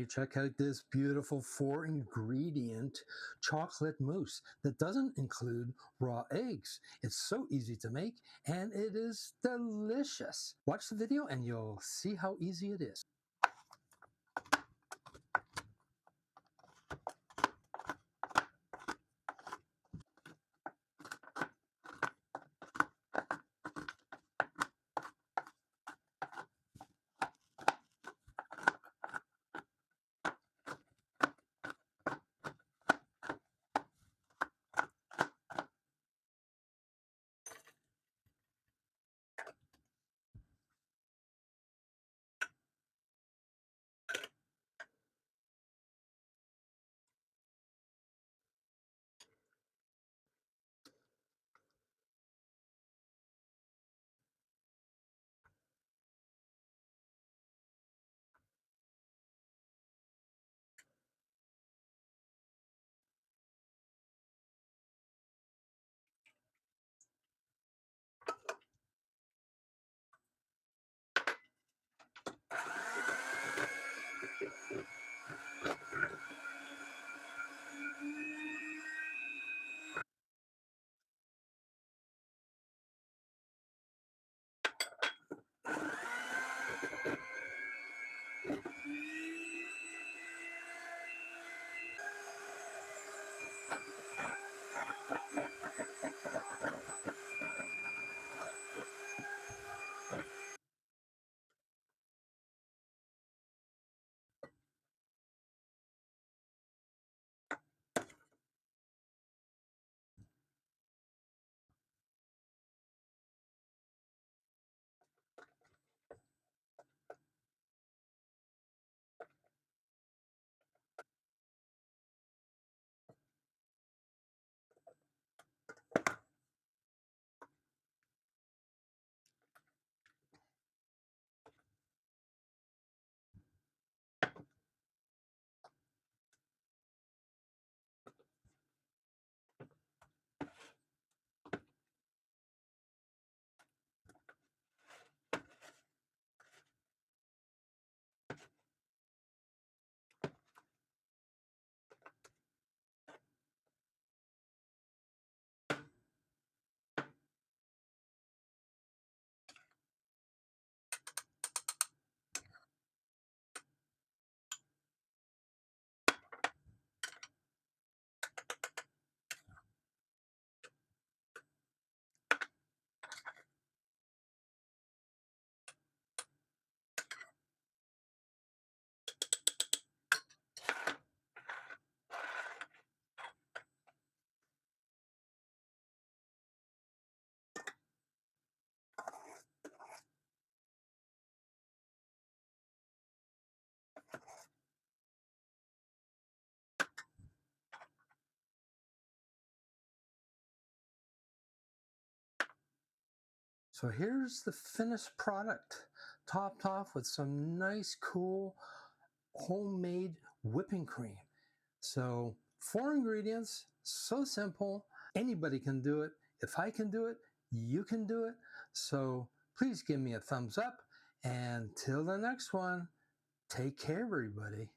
everybody, check out this beautiful 4-ingredient chocolate mousse that doesn't include raw eggs. It's so easy to make and it is delicious. Watch the video and you'll see how easy it is. So here's the finished product, topped off with some nice, cool, homemade whipping cream. So 4 ingredients, so simple, anybody can do it. If I can do it, you can do it. So please give me a thumbs up, and till the next one, take care, everybody.